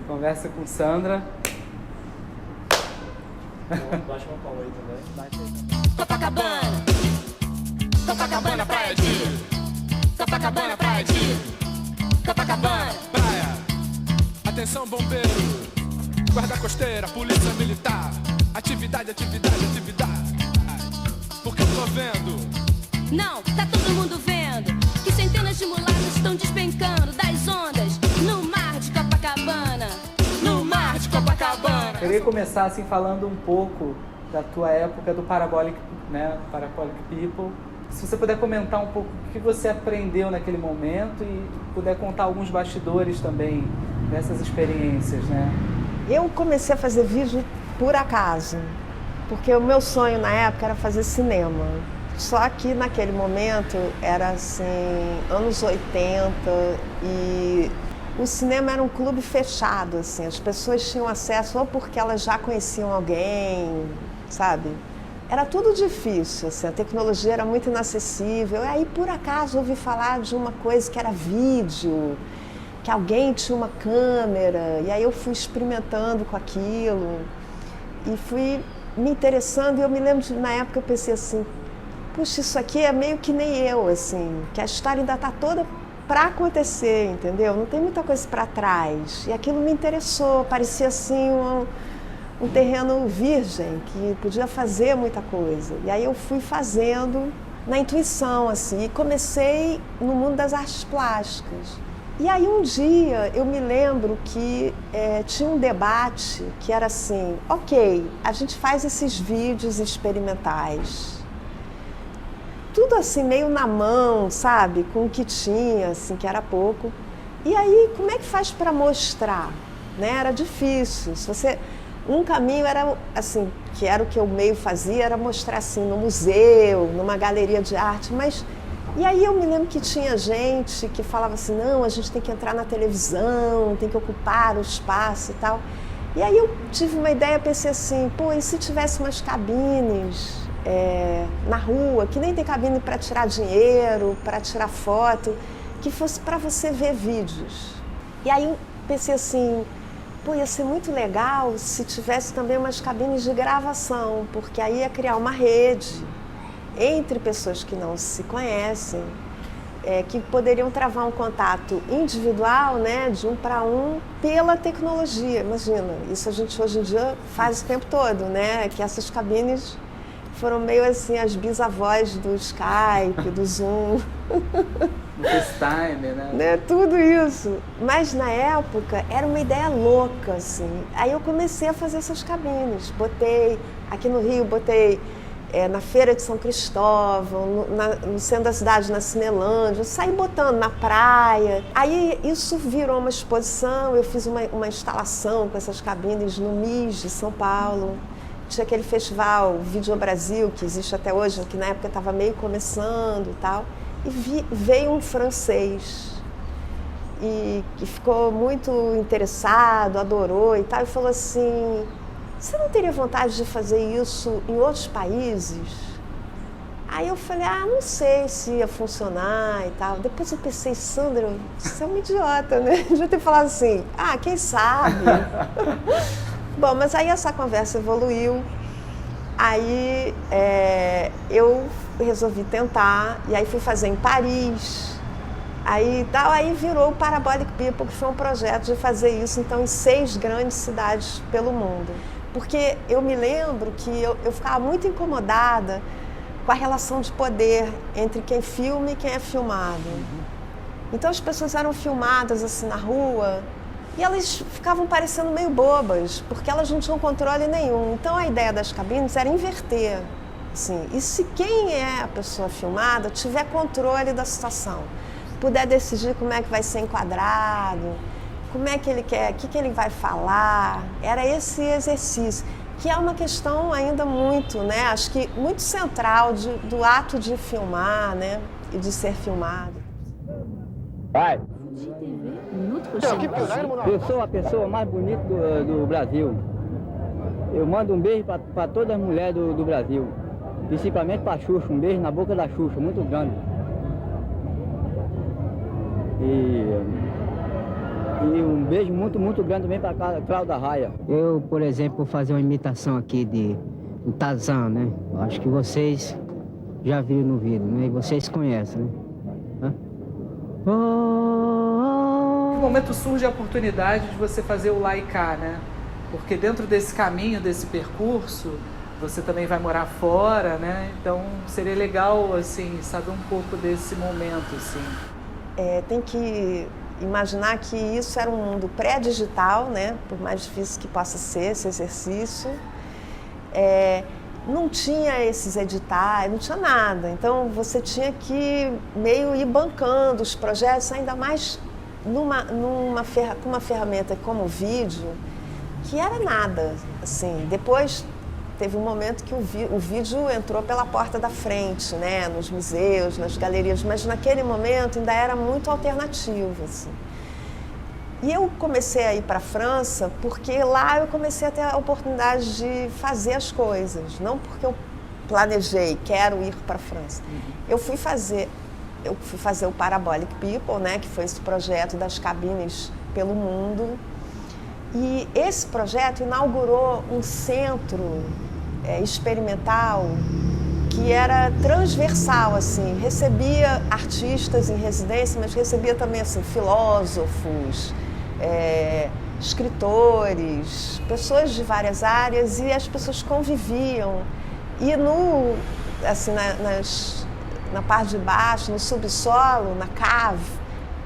Conversa com Sandra. Baixa uma palma aí também. Copacabana, Copacabana, praia de Copacabana, praia de Copacabana, praia. Atenção, bombeiro, guarda costeira, polícia militar. Atividade, atividade, atividade. Porque eu tô vendo. Não, tá todo mundo vendo que centenas de mulatos estão despencando das ondas no mar de Copacabana. No mar de Copacabana. Eu queria começar assim falando um pouco da tua época do Parabolic, né? Parabolic People. Se você puder comentar um pouco o que você aprendeu naquele momento e puder contar alguns bastidores também dessas experiências, né? Eu comecei a fazer vídeo por acaso, porque o meu sonho na época era fazer cinema. Só que naquele momento era assim, anos 80 e o cinema era um clube fechado, assim, as pessoas tinham acesso ou porque elas já conheciam alguém, sabe? Era tudo difícil, assim, a tecnologia era muito inacessível. E aí, por acaso, ouvi falar de uma coisa que era vídeo, que alguém tinha uma câmera, e aí eu fui experimentando com aquilo e fui me interessando. E eu me lembro de, na época, eu pensei assim, puxa, isso aqui é meio que nem eu, assim, que a história ainda está toda para acontecer, entendeu? Não tem muita coisa para trás. E aquilo me interessou, parecia assim um terreno virgem, que podia fazer muita coisa. E aí eu fui fazendo na intuição, assim, e comecei no mundo das artes plásticas. E aí um dia eu me lembro que tinha um debate que era assim, ok, a gente faz esses vídeos experimentais, tudo assim meio na mão, sabe, com o que tinha, assim, que era pouco. E aí como é que faz para mostrar? Né? Era difícil. Se você... Um caminho era, assim, que era o que eu meio fazia, era mostrar assim no museu, numa galeria de arte, mas... E aí eu me lembro que tinha gente que falava assim, não, a gente tem que entrar na televisão, tem que ocupar o espaço e tal. E aí eu tive uma ideia, pensei assim, pô, e se tivesse umas cabines na rua, que nem tem cabine para tirar dinheiro, para tirar foto, que fosse para você ver vídeos. E aí eu pensei assim, pô, ia ser muito legal se tivesse também umas cabines de gravação, porque aí ia criar uma rede entre pessoas que não se conhecem, que poderiam travar um contato individual, né, de um para um, pela tecnologia. Imagina, isso a gente hoje em dia faz o tempo todo, né, que essas cabines foram meio assim as bisavós do Skype, do Zoom. No FaceTime, né? Tudo isso. Mas na época era uma ideia louca, assim. Aí eu comecei a fazer essas cabines. Botei, aqui no Rio, botei na Feira de São Cristóvão, no centro da cidade, na Cinelândia, saí botando na praia. Aí isso virou uma exposição, eu fiz uma instalação com essas cabines no MIS de São Paulo. Tinha aquele festival Vídeo Brasil, que existe até hoje, que na época estava meio começando e tal. E veio um francês e que ficou muito interessado, adorou e tal, e falou assim, você não teria vontade de fazer isso em outros países? Aí eu falei, não sei se ia funcionar e tal. Depois eu pensei, Sandra, você é uma idiota, né? Devia ter falado assim, quem sabe? Bom, mas aí essa conversa evoluiu. Aí eu resolvi tentar, e aí fui fazer em Paris, aí virou o Parabolic People, que foi um projeto de fazer isso, então, em 6 grandes cidades pelo mundo. Porque eu me lembro que eu ficava muito incomodada com a relação de poder entre quem filma e quem é filmado. Então as pessoas eram filmadas assim na rua, e elas ficavam parecendo meio bobas, porque elas não tinham controle nenhum. Então a ideia das cabines era inverter. Assim, e se quem é a pessoa filmada tiver controle da situação, puder decidir como é que vai ser enquadrado, como é que ele quer, o que ele vai falar, era esse exercício, que é uma questão ainda muito, né, acho que muito central do ato de filmar, né, e de ser filmado. Vai! Eu sou a pessoa mais bonita do Brasil. Eu mando um beijo para todas as mulheres do Brasil. Principalmente para a Xuxa, um beijo na boca da Xuxa, muito grande. E um beijo muito, muito grande também para Cláudia Raia. Eu, por exemplo, vou fazer uma imitação aqui do Tarzan, né? Eu acho que vocês já viram no vídeo, né? E vocês conhecem, né? Em que momento surge a oportunidade de você fazer o Lá e Cá, né? Porque dentro desse caminho, desse percurso, você também vai morar fora, né? Então seria legal, assim, saber um pouco desse momento, assim. Tem que imaginar que isso era um mundo pré-digital, né? Por mais difícil que possa ser esse exercício. Não tinha esses editais, não tinha nada. Então você tinha que meio ir bancando os projetos, ainda mais com uma ferramenta como o vídeo, que era nada. Assim, depois teve um momento que o vídeo entrou pela porta da frente, né? Nos museus, nas galerias, mas naquele momento ainda era muito alternativo. Assim. E eu comecei a ir para a França porque lá eu comecei a ter a oportunidade de fazer as coisas, não porque eu planejei, quero ir para a França. Eu fui fazer o Parabolic People, né, que foi esse projeto das cabines pelo mundo. E esse projeto inaugurou um centro experimental que era transversal, assim, recebia artistas em residência, mas recebia também assim, filósofos, escritores, pessoas de várias áreas, e as pessoas conviviam. E na parte de baixo, no subsolo, na cave,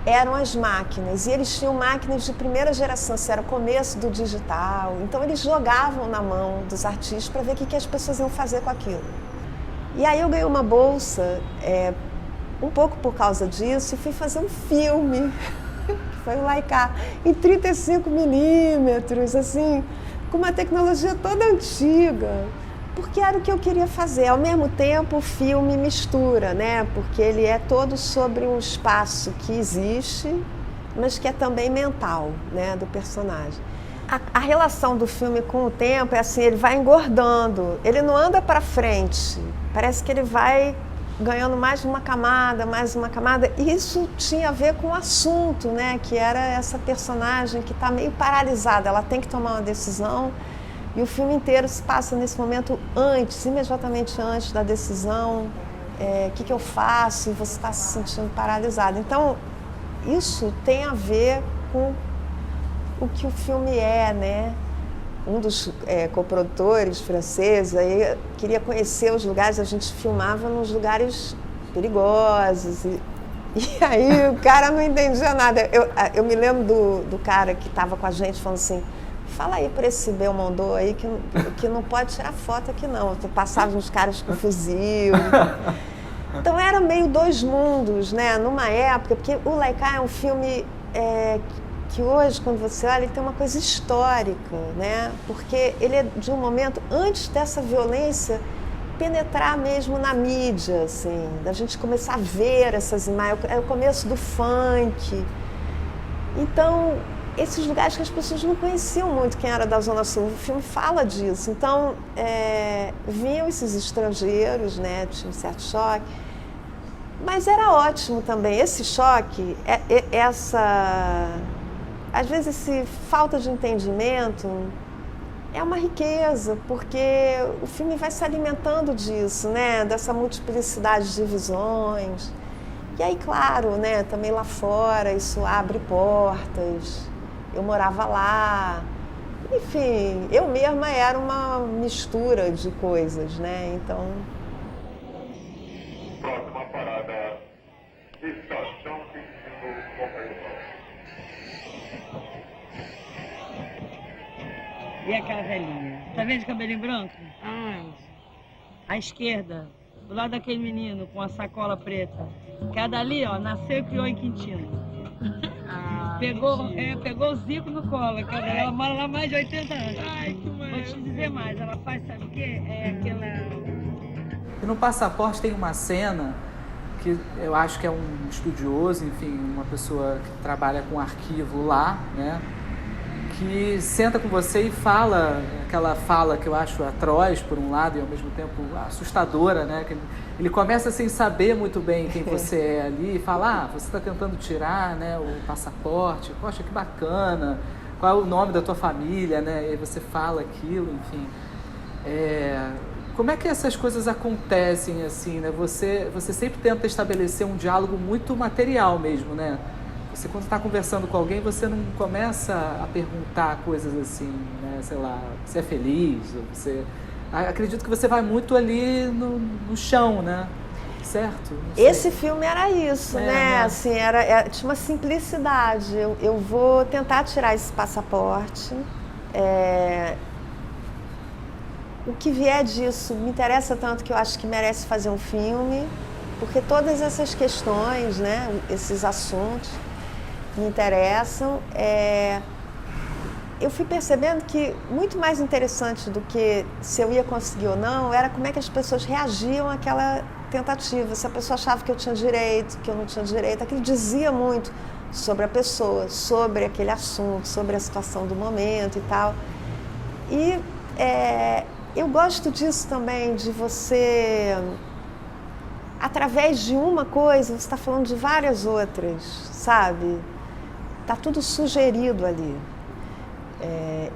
eram as máquinas. E eles tinham máquinas de primeira geração, se era o começo do digital. Então eles jogavam na mão dos artistas para ver o que as pessoas iam fazer com aquilo. E aí eu ganhei uma bolsa, um pouco por causa disso, e fui fazer um filme, que foi o Lá e Cá, em 35mm, assim, com uma tecnologia toda antiga, porque era o que eu queria fazer. Ao mesmo tempo, o filme mistura, né? Porque ele é todo sobre um espaço que existe, mas que é também mental, né? Do personagem. A relação do filme com o tempo é assim, ele vai engordando, ele não anda para frente, parece que ele vai ganhando mais uma camada, e isso tinha a ver com o assunto, né? Que era essa personagem que está meio paralisada, ela tem que tomar uma decisão, e o filme inteiro se passa nesse momento imediatamente antes da decisão, o que eu faço, e você está se sentindo paralisado. Então, isso tem a ver com o que o filme né? Um dos coprodutores franceses aí queria conhecer os lugares, a gente filmava nos lugares perigosos. E aí o cara não entendia nada. Eu me lembro do cara que estava com a gente falando assim, fala aí para esse Belmondo aí que não pode tirar foto aqui não. Passavam uns caras com fuzil. Então era meio dois mundos, né? Numa época, porque o Lá e Cá é um filme que hoje, quando você olha, ele tem uma coisa histórica, né? Porque ele é de um momento antes dessa violência penetrar mesmo na mídia, assim, da gente começar a ver essas imagens, é o começo do funk. Então, esses lugares que as pessoas não conheciam muito quem era da Zona Sul, o filme fala disso. Então, vinham esses estrangeiros, né? Tinha um certo choque, mas era ótimo também. Esse choque, às vezes, essa falta de entendimento é uma riqueza, porque o filme vai se alimentando disso, né? Dessa multiplicidade de visões. E aí, claro, né? Também lá fora, isso abre portas. Eu morava lá. Enfim, eu mesma era uma mistura de coisas, né? Então... Próxima parada, Estação 25, Companhia. E aquela velhinha? Tá vendo de cabelinho branco? À esquerda, do lado daquele menino com a sacola preta. Cada ali, ó, nasceu e criou em Quintino. Pegou o Zico no colo. Ela mora lá há mais de 80 anos. Vou te dizer mais, ela faz, sabe o quê? E no Passaporte tem uma cena que eu acho que é um estudioso, enfim, uma pessoa que trabalha com arquivo lá, né? que senta com você e fala, aquela fala que eu acho atroz por um lado e ao mesmo tempo assustadora, né? Que ele começa sem saber muito bem quem você é ali e fala, você está tentando tirar, né, o passaporte, poxa, que bacana, qual é o nome da tua família, né? E aí você fala aquilo, enfim. Como é que essas coisas acontecem, assim, né? Você sempre tenta estabelecer um diálogo muito material mesmo, né? Você, quando está conversando com alguém, você não começa a perguntar coisas assim, né? Sei lá, você é feliz? Ou você... Acredito que você vai muito ali no chão, né? Certo? Esse filme era isso, né? Assim, tinha uma simplicidade. Eu vou tentar tirar esse passaporte. O que vier disso me interessa tanto que eu acho que merece fazer um filme, porque todas essas questões, né? Esses assuntos me interessam. Eu fui percebendo que muito mais interessante do que se eu ia conseguir ou não era como é que as pessoas reagiam àquela tentativa. Se a pessoa achava que eu tinha direito, que eu não tinha direito, aquilo dizia muito sobre a pessoa, sobre aquele assunto, sobre a situação do momento e tal. E eu gosto disso também, de você, através de uma coisa, você está falando de várias outras, sabe? Está tudo sugerido ali.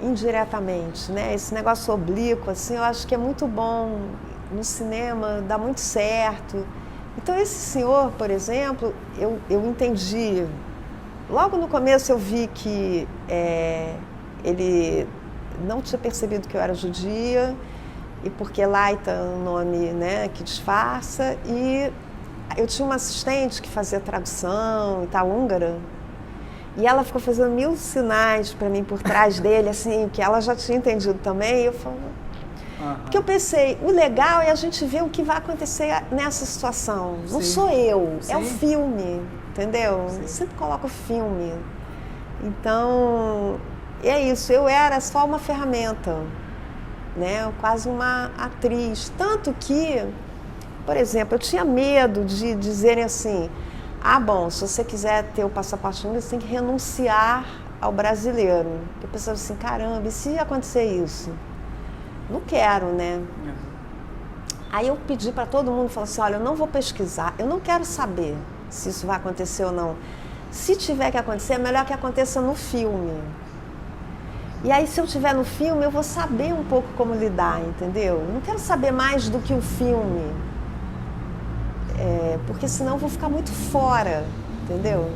Indiretamente, né? Esse negócio oblíquo, assim, eu acho que é muito bom no cinema, dá muito certo. Então, esse senhor, por exemplo, eu entendi. Logo no começo eu vi que ele não tinha percebido que eu era judia, e porque Laita é um nome, né, que disfarça, e eu tinha uma assistente que fazia tradução e tal, húngara. E ela ficou fazendo 1000 sinais para mim por trás dele, assim, que ela já tinha entendido também. E eu falei... Porque eu pensei, o legal é a gente ver o que vai acontecer nessa situação. Não sou eu, é o filme, entendeu? Eu sempre coloco o filme. Então, é isso, eu era só uma ferramenta, né? Quase uma atriz. Tanto que, por exemplo, eu tinha medo de dizerem assim... bom, se você quiser ter o passaporte único, você tem que renunciar ao brasileiro. Eu pensava assim, caramba, e se acontecer isso? Não quero, né? Aí eu pedi para todo mundo, falei assim, olha, eu não vou pesquisar, eu não quero saber se isso vai acontecer ou não. Se tiver que acontecer, é melhor que aconteça no filme. E aí, se eu estiver no filme, eu vou saber um pouco como lidar, entendeu? Eu não quero saber mais do que o filme. Porque senão eu vou ficar muito fora, entendeu?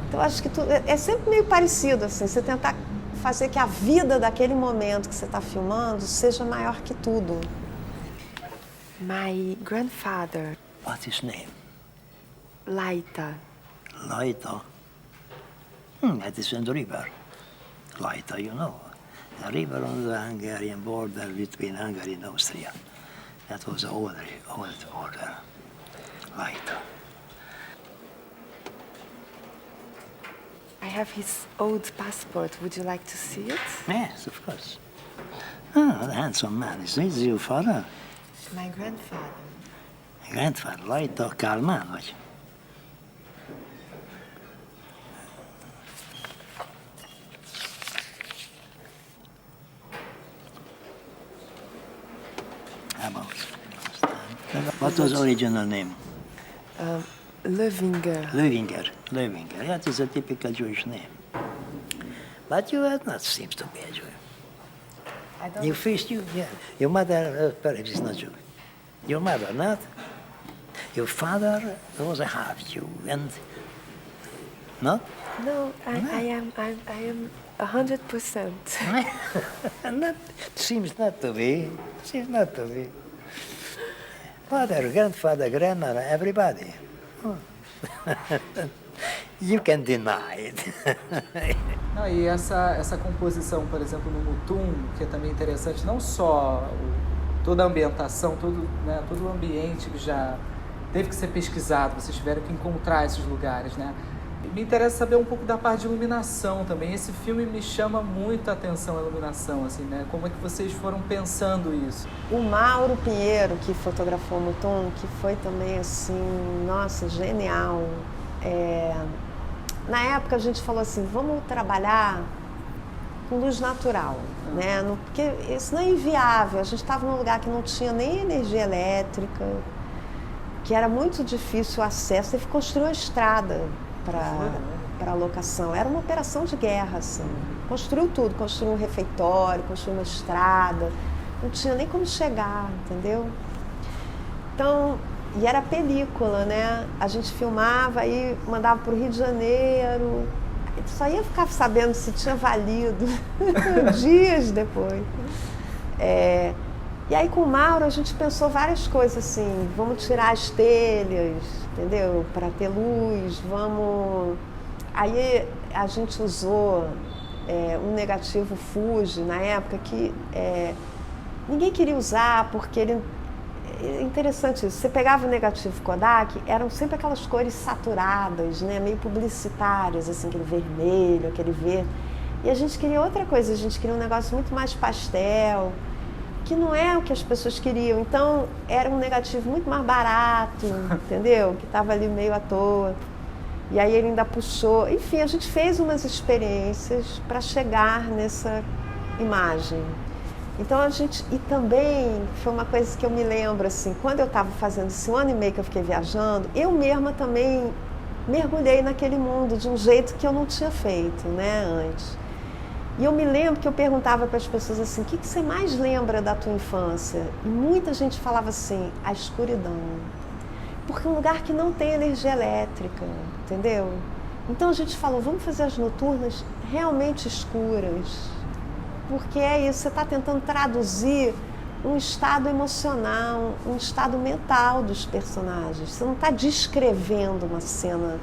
Então, acho que é sempre meio parecido, assim, você tentar fazer que a vida daquele momento que você está filmando seja maior que tudo. My grandfather. What's his name? Laita. Laita? That is in the river. Laita, you know. The river on the Hungarian border between Hungary and Austria. That was the old border. Laita. I have his old passport. Would you like to see it? Yes, of course. Ah, the handsome man. Is this your father? My grandfather. Grandfather, Laita Kálmán, vagy? How about? What was the original name? Löwinger. Löwinger. That is a typical Jewish name. But you are not seems to be a Jew. I don't. You first, yeah. Your mother perhaps is not Jew. Your mother not. Your father was a half Jew, and not. No, I am 100%. Not, seems not to be. Seems not to be. Father, grandfather, grandmother, everybody. Oh. You can deny it. Não, e essa composição, por exemplo, no Mutum, que é também interessante, não só toda a ambientação, todo o ambiente que já teve que ser pesquisado, vocês tiveram que encontrar esses lugares, né? Me interessa saber um pouco da parte de iluminação também. Esse filme me chama muito a atenção, a iluminação, assim, né? Como é que vocês foram pensando isso? O Mauro Pinheiro, que fotografou o Mutum, que foi também, assim, nossa, genial. Na época a gente falou assim, vamos trabalhar com luz natural, né? Porque isso não é inviável. A gente estava num lugar que não tinha nem energia elétrica, que era muito difícil o acesso. Teve que construir uma estrada para a locação. Era uma operação de guerra, assim. Construiu tudo, construiu um refeitório, construiu uma estrada. Não tinha nem como chegar, entendeu? Então, e era película, né? A gente filmava e mandava para o Rio de Janeiro. Só ia ficar sabendo se tinha valido dias depois. E aí com o Mauro a gente pensou várias coisas assim, vamos tirar as telhas, entendeu? Para ter luz, vamos... Aí a gente usou um negativo Fuji na época que ninguém queria usar porque ele... É interessante isso, você pegava o negativo Kodak, eram sempre aquelas cores saturadas, né? Meio publicitárias, assim, aquele vermelho, aquele verde. E a gente queria outra coisa, a gente queria um negócio muito mais pastel, que não é o que as pessoas queriam. Então, era um negativo muito mais barato, entendeu? Que estava ali meio à toa. E aí ele ainda puxou. Enfim, a gente fez umas experiências para chegar nessa imagem. Então a gente, e também foi uma coisa que eu me lembro, assim, quando eu estava fazendo esse 1 ano e meio que eu fiquei viajando, eu mesma também mergulhei naquele mundo de um jeito que eu não tinha feito, né, antes. E eu me lembro que eu perguntava para as pessoas assim, o que você mais lembra da tua infância? E muita gente falava assim, a escuridão. Porque é um lugar que não tem energia elétrica, entendeu? Então a gente falou, vamos fazer as noturnas realmente escuras. Porque é isso, você está tentando traduzir um estado emocional, um estado mental dos personagens. Você não está descrevendo uma cena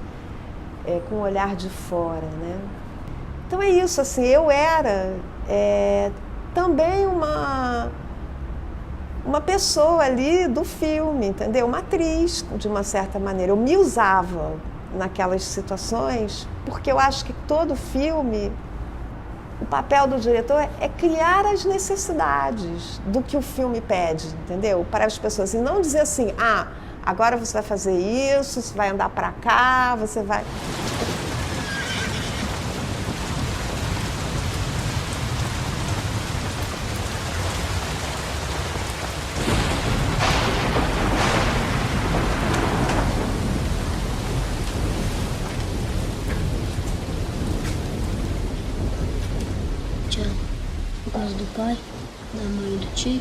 com o olhar de fora, né? Então é isso, assim, eu era também uma pessoa ali do filme, entendeu? Uma atriz, de uma certa maneira. Eu me usava naquelas situações, porque eu acho que todo filme... O papel do diretor é criar as necessidades do que o filme pede, entendeu? Para as pessoas. E não dizer assim, agora você vai fazer isso, você vai andar para cá, você vai... Por causa do pai, da mãe e do tio.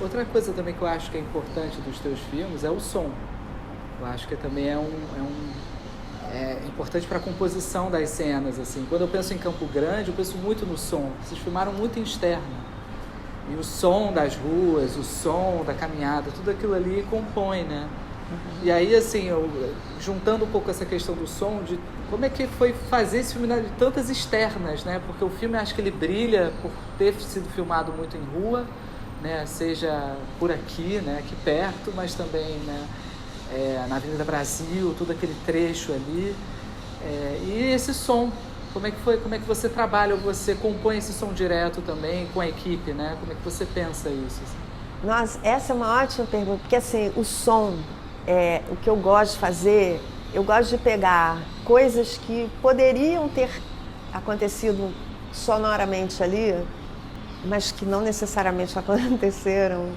Outra coisa também que eu acho que é importante dos teus filmes é o som. Eu acho que também é importante para a composição das cenas, assim. Quando eu penso em Campo Grande, eu penso muito no som. Vocês filmaram muito em externo. E o som das ruas, o som da caminhada, tudo aquilo ali compõe, né? E aí, assim, juntando um pouco essa questão do som, de como é que foi fazer esse filme de tantas externas, né? Porque o filme, acho que ele brilha por ter sido filmado muito em rua, né? Seja por aqui, né? Aqui perto, mas também, né? Na Avenida Brasil, todo aquele trecho ali. E esse som, como é que foi? Como é que você trabalha, ou você compõe esse som direto também com a equipe, né? Como é que você pensa isso? Assim? Nossa, essa é uma ótima pergunta, porque assim, o som... o que eu gosto de fazer, eu gosto de pegar coisas que poderiam ter acontecido sonoramente ali, mas que não necessariamente aconteceram,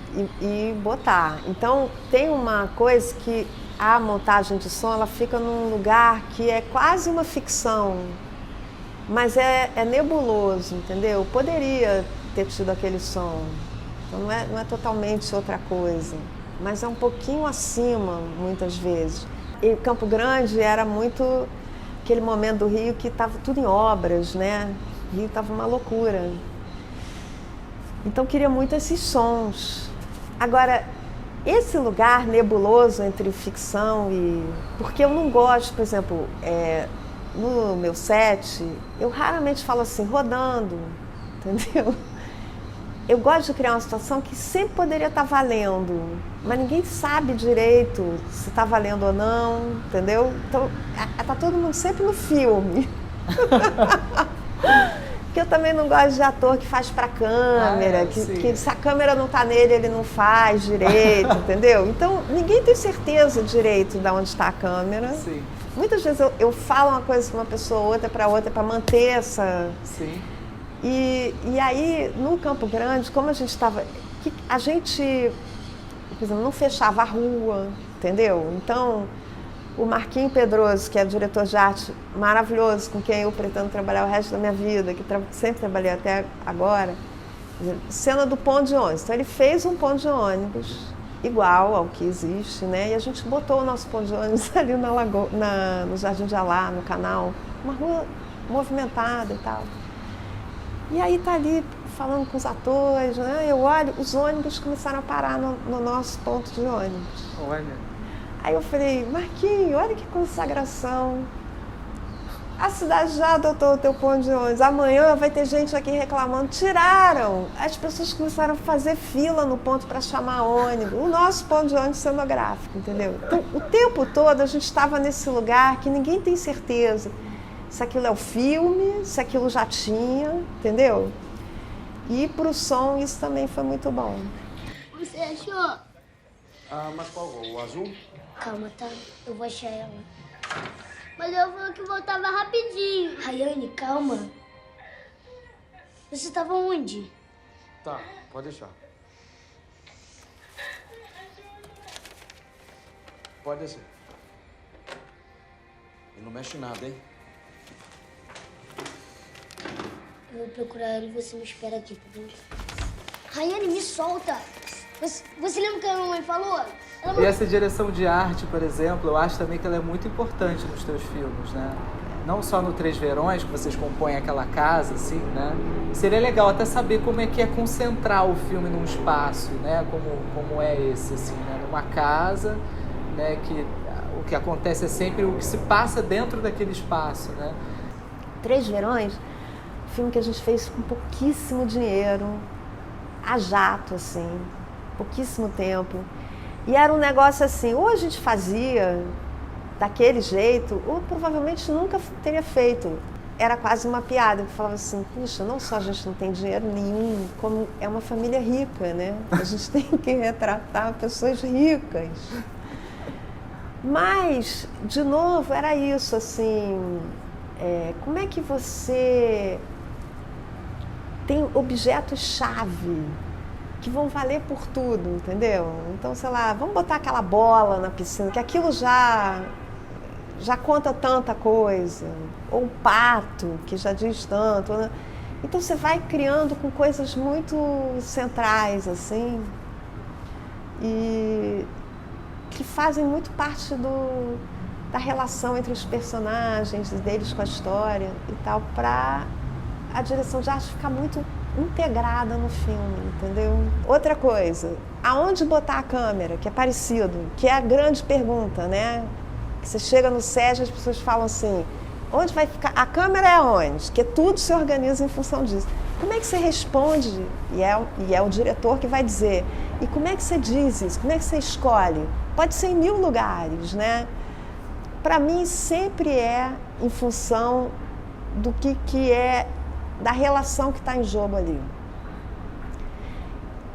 e botar. Então, tem uma coisa que a montagem de som, ela fica num lugar que é quase uma ficção, mas é nebuloso, entendeu? Poderia ter tido aquele som, então não é totalmente outra coisa. Mas é um pouquinho acima, muitas vezes. E Campo Grande era muito aquele momento do Rio que estava tudo em obras, né? O Rio estava uma loucura. Então, queria muito esses sons. Agora, esse lugar nebuloso entre ficção e... Porque eu não gosto, por exemplo, no meu set, eu raramente falo assim, rodando, entendeu? Eu gosto de criar uma situação que sempre poderia estar valendo, mas ninguém sabe direito se está valendo ou não, entendeu? Então, está todo mundo sempre no filme. Porque eu também não gosto de ator que faz para câmera, que se a câmera não está nele, ele não faz direito, entendeu? Então, ninguém tem certeza direito de onde está a câmera. Sim. Muitas vezes eu falo uma coisa para uma pessoa, outra para outra, para manter essa... Sim. E aí, no Campo Grande, como a gente estava... A gente, por exemplo, não fechava a rua, entendeu? Então, o Marquinhos Pedroso, que é diretor de arte maravilhoso, com quem eu pretendo trabalhar o resto da minha vida, que sempre trabalhei até agora, cena do ponto de ônibus. Então, ele fez um ponto de ônibus igual ao que existe, né? E a gente botou o nosso ponto de ônibus ali no Jardim de Alá, no canal, uma rua movimentada e tal. E aí tá ali falando com os atores, né? Eu olho, os ônibus começaram a parar no nosso ponto de ônibus. Olha. Aí eu falei, Marquinhos, olha que consagração. A cidade já adotou o teu ponto de ônibus. Amanhã vai ter gente aqui reclamando. Tiraram. As pessoas começaram a fazer fila no ponto para chamar ônibus. O nosso ponto de ônibus cenográfico, entendeu? Então, o tempo todo a gente estava nesse lugar que ninguém tem certeza se aquilo é o filme, se aquilo já tinha, entendeu? E pro som isso também foi muito bom. Você achou? Ah, mas qual? O azul? Calma, tá? Eu vou achar ela. Mas eu falei que voltava rapidinho. Rayane, calma. Você estava onde? Tá, pode deixar. Pode descer. E não mexe nada, hein? Eu vou procurar ela e você me espera aqui, tá bom? Rayane, me solta! Você lembra o que a mamãe falou? E essa direção de arte, por exemplo, eu acho também que ela é muito importante nos teus filmes, né? Não só no Três Verões, que vocês compõem aquela casa, assim, né? Seria legal até saber como é que é concentrar o filme num espaço, né? Como é esse, assim, né? Numa casa, né? Que o que acontece é sempre o que se passa dentro daquele espaço, né? Três Verões, filme que a gente fez com pouquíssimo dinheiro, a jato, assim, pouquíssimo tempo. E era um negócio assim, ou a gente fazia daquele jeito, ou provavelmente nunca teria feito. Era quase uma piada, eu falava assim, puxa, não só a gente não tem dinheiro nenhum, como é uma família rica, né? A gente tem que retratar pessoas ricas. Mas, de novo, era isso, assim, como é que você tem objetos-chave que vão valer por tudo, entendeu? Então, sei lá, vamos botar aquela bola na piscina, que aquilo já conta tanta coisa. Ou o pato, que já diz tanto, né? Então, você vai criando com coisas muito centrais, assim, e que fazem muito parte da relação entre os personagens, deles com a história e tal, para a direção de arte ficar muito integrada no filme, entendeu? Outra coisa, aonde botar a câmera, que é parecido, que é a grande pergunta, né? Que você chega no set e as pessoas falam assim, onde vai ficar? A câmera é onde? Porque tudo se organiza em função disso. Como é que você responde? E é o diretor que vai dizer. E como é que você diz isso? Como é que você escolhe? Pode ser em 1000 lugares, né? Para mim, sempre é em função do que é da relação que está em jogo ali.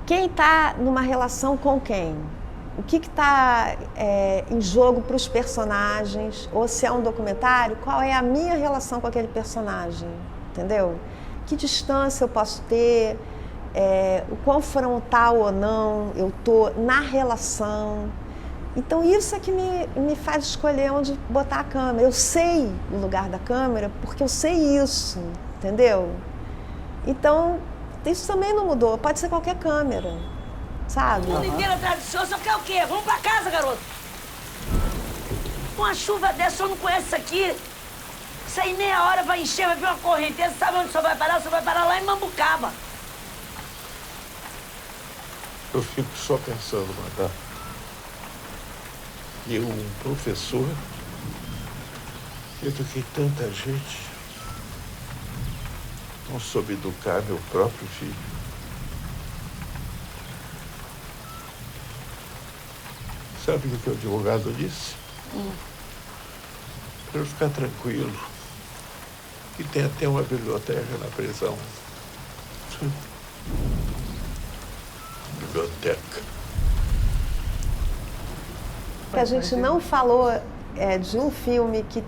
Quem está numa relação com quem? O que está em jogo para os personagens? Ou se é um documentário, qual é a minha relação com aquele personagem? Entendeu? Que distância eu posso ter? O quão frontal ou não eu estou na relação? Então isso é que me faz escolher onde botar a câmera. Eu sei o lugar da câmera porque eu sei isso. Entendeu? Então, isso também não mudou. Pode ser qualquer câmera, sabe? O mundo inteiro atrás do senhor, só quer o quê? Vamos pra casa, garoto. Uma chuva dessa, o senhor não conhece isso aqui? Isso aí meia hora vai encher, vai vir uma correnteza. Sabe onde o senhor vai parar? O senhor vai parar lá em Mambucaba. Eu fico só pensando, madame. Eu, um professor, eduquei tanta gente, não soube educar meu próprio filho. Sabe o que o advogado disse? Para eu ficar tranquilo, que tem até uma biblioteca na prisão. Que a gente não falou de um filme que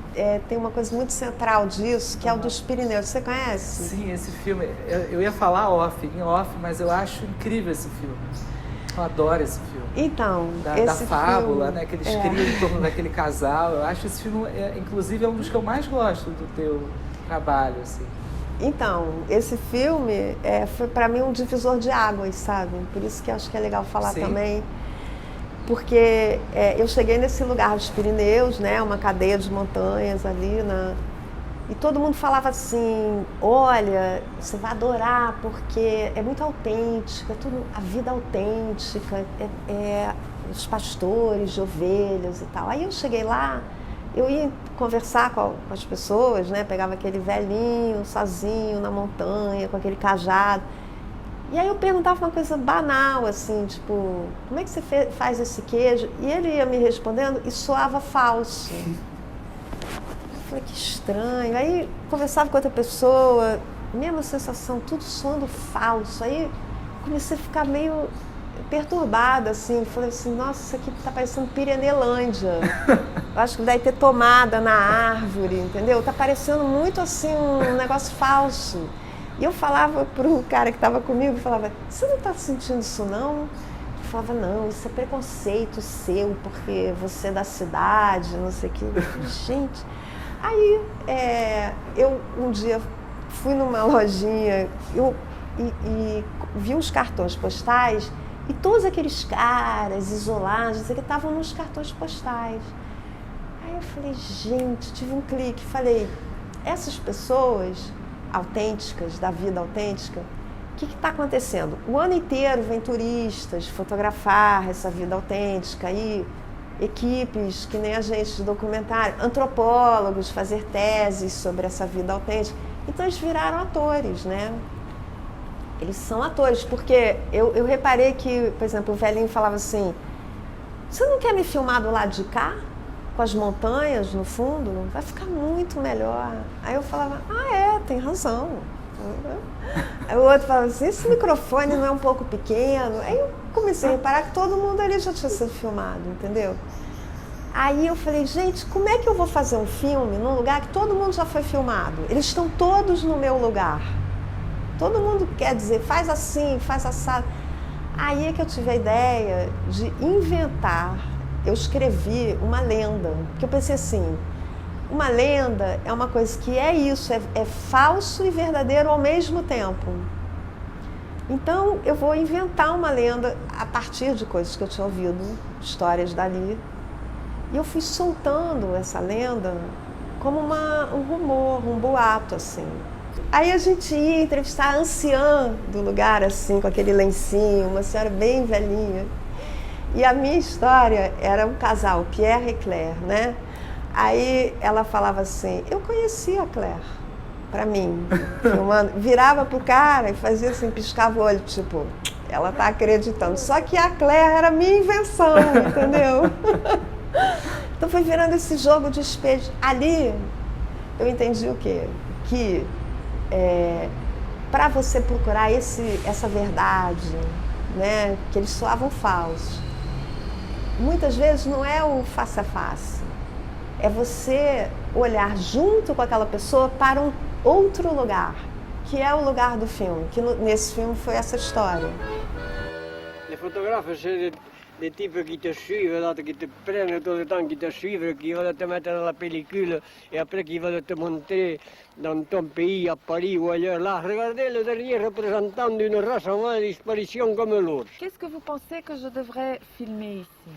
tem uma coisa muito central disso, que é o dos Pirineus. Você conhece? Sim, esse filme. Eu ia falar em off, mas eu acho incrível esse filme. Eu adoro esse filme. Então, da fábula, né, que eles criam em torno daquele casal. Eu acho esse filme, inclusive, é um dos que eu mais gosto do teu trabalho, assim. Então, esse filme foi para mim um divisor de águas, sabe? Por isso que eu acho que é legal falar também. Porque eu cheguei nesse lugar dos Pirineus, né, uma cadeia de montanhas ali, e todo mundo falava assim, olha, você vai adorar porque é muito autêntica, a vida autêntica, os pastores de ovelhas e tal. Aí eu cheguei lá, eu ia conversar com as pessoas, né, pegava aquele velhinho sozinho na montanha, com aquele cajado. E aí eu perguntava uma coisa banal, assim, tipo, como é que você faz esse queijo? E ele ia me respondendo e soava falso. Eu falei, que estranho. Aí conversava com outra pessoa, mesma sensação, tudo soando falso. Aí comecei a ficar meio perturbada, assim. Falei assim, nossa, isso aqui tá parecendo Pirenelândia. Eu acho que deve ter tomada na árvore, entendeu? Tá parecendo muito, assim, um negócio falso. E eu falava pro cara que estava comigo, falava, você não está sentindo isso não? Ele falava, não, isso é preconceito seu, porque você é da cidade, não sei o que. Eu falei, gente. Aí eu um dia fui numa lojinha e vi uns cartões postais e todos aqueles caras isolados, não sei o que, estavam nos cartões postais. Aí eu falei, gente, tive um clique, falei, essas pessoas autênticas, da vida autêntica, o que está acontecendo? O ano inteiro vem turistas fotografar essa vida autêntica, aí equipes que nem a gente de documentário, antropólogos fazer teses sobre essa vida autêntica. Então eles viraram atores, né? Eles são atores, porque eu reparei que, por exemplo, o velhinho falava assim, você não quer me filmar do lado de cá? Com as montanhas no fundo, vai ficar muito melhor. Aí eu falava, tem razão. Aí o outro falava assim, esse microfone não é um pouco pequeno? Aí eu comecei a reparar que todo mundo ali já tinha sido filmado, entendeu? Aí eu falei, gente, como é que eu vou fazer um filme num lugar que todo mundo já foi filmado? Eles estão todos no meu lugar. Todo mundo quer dizer, faz assim, faz assado. Aí é que eu tive a ideia de inventar. Eu escrevi uma lenda, porque eu pensei assim, uma lenda é uma coisa que é isso, é falso e verdadeiro ao mesmo tempo. Então, eu vou inventar uma lenda a partir de coisas que eu tinha ouvido, histórias dali. E eu fui soltando essa lenda como um rumor, um boato, assim. Aí a gente ia entrevistar a anciã do lugar, assim, com aquele lencinho, uma senhora bem velhinha. E a minha história era um casal, Pierre e Claire, né? Aí ela falava assim, eu conhecia a Claire, pra mim, filmando, virava pro cara e fazia assim, piscava o olho, tipo, ela tá acreditando. Só que a Claire era minha invenção, entendeu? Então foi virando esse jogo de espelho. Ali eu entendi o quê? Que para você procurar essa verdade, né, que eles soavam falsos, muitas vezes não é o face a face, é você olhar junto com aquela pessoa para um outro lugar, que é o lugar do filme, que nesse filme foi essa história. Les photographes, c'est des types qui te suivent, qui te prennent tout le temps, qui te suivent, qui veulent te mettre dans la pellicule et après qui veulent te montrer dans ton pays, à Paris ou ailleurs. Là, regardez le dernier représentant d'une race en voie de disparition comme l'ours. Qu'est-ce que vous pensez que je devrais filmer ici?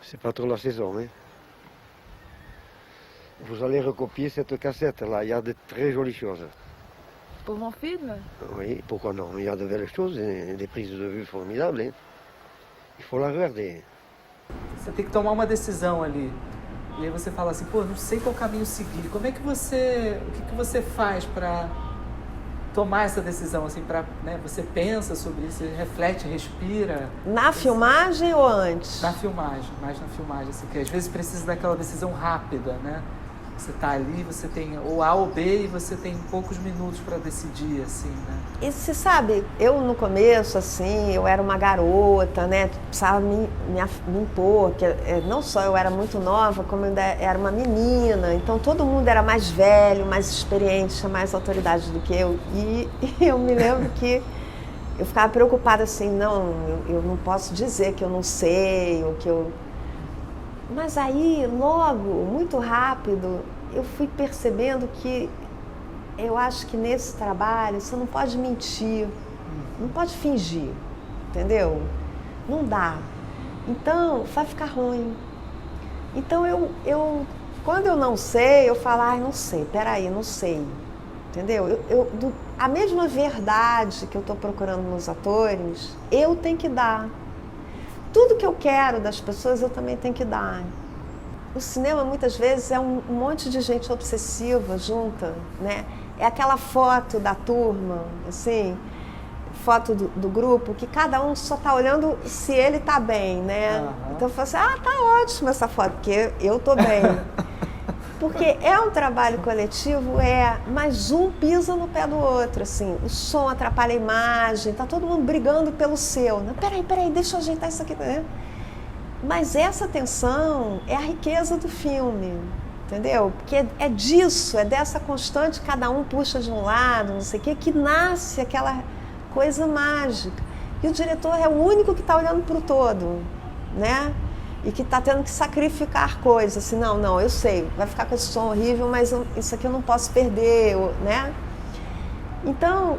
C'est pas trop la saison, hein. Vous allez recopier cette cassette-là, il y a de très jolies choses. Pour mon film? Oui, pourquoi non? Il y a de belles choses, des prises de vue formidables, hein. Il faut la regarder. Você tem que tomar uma decisão ali. E aí você fala assim, pô, não sei qual caminho seguir. Como é que o que você faz para tomar essa decisão, assim, né, você pensa sobre isso, reflete, respira? Na filmagem ou antes? Na filmagem, mais na filmagem, assim, que às vezes precisa daquela decisão rápida, né? Você tá ali, você tem ou A ou B e você tem poucos minutos para decidir, assim, né? E você sabe, eu no começo, assim, eu era uma garota, né? Precisava me impor, que não só eu era muito nova, como eu ainda era uma menina. Então todo mundo era mais velho, mais experiente, tinha mais autoridade do que eu. E eu me lembro que eu ficava preocupada assim, não, eu não posso dizer que eu não sei, ou que eu... Mas aí, logo, muito rápido, eu fui percebendo que eu acho que nesse trabalho você não pode mentir, não pode fingir, entendeu? Não dá. Então, vai ficar ruim. Então, quando eu não sei, eu falo, não sei, peraí, não sei, entendeu? A mesma verdade que eu estou procurando nos atores, eu tenho que dar. Tudo que eu quero das pessoas, eu também tenho que dar. O cinema, muitas vezes, é um monte de gente obsessiva junta, né? É aquela foto da turma, assim, foto do grupo, que cada um só está olhando se ele está bem, né? Então eu falo assim, tá ótima essa foto, porque eu estou bem. Porque é um trabalho coletivo, mas um pisa no pé do outro, assim. O som atrapalha a imagem, tá todo mundo brigando pelo seu. Né? Peraí, deixa eu ajeitar isso aqui. Né? Mas essa tensão é a riqueza do filme, entendeu? Porque é disso, é dessa constante, cada um puxa de um lado, não sei o quê, que nasce aquela coisa mágica. E o diretor é o único que está olhando para o todo, né? E que está tendo que sacrificar coisas, assim, não, eu sei, vai ficar com esse som horrível, mas isso aqui eu não posso perder, né? Então,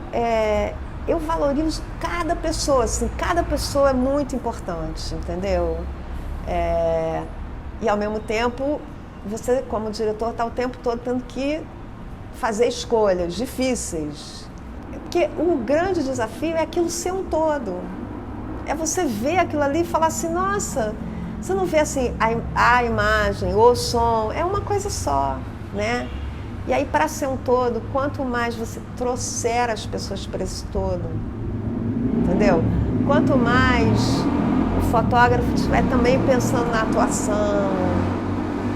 eu valorizo cada pessoa, assim, cada pessoa é muito importante, entendeu? E ao mesmo tempo, você como diretor está o tempo todo tendo que fazer escolhas difíceis. Porque o grande desafio é aquilo ser um todo. É você ver aquilo ali e falar assim, nossa... Você não vê assim a imagem, o som, é uma coisa só, né? E aí, para ser um todo, quanto mais você trouxer as pessoas para esse todo, entendeu? Quanto mais o fotógrafo estiver também pensando na atuação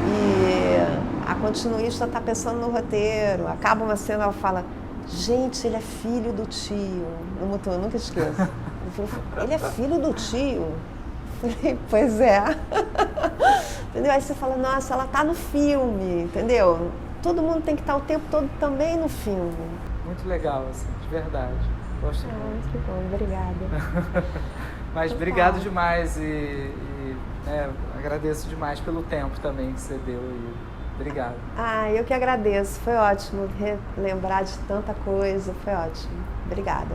e a continuista está pensando no roteiro, acaba uma cena, ela fala, gente, ele é filho do tio. Eu nunca esqueço. Ele é filho do tio. Pois é. Entendeu? Aí você fala, nossa, ela tá no filme, entendeu? Todo mundo tem que estar o tempo todo também no filme. Muito legal, assim, de verdade. Gosto muito. Que bom, obrigada. Mas obrigado demais e agradeço demais pelo tempo também que você deu aí. Obrigado. Eu que agradeço. Foi ótimo relembrar de tanta coisa. Foi ótimo. Obrigada.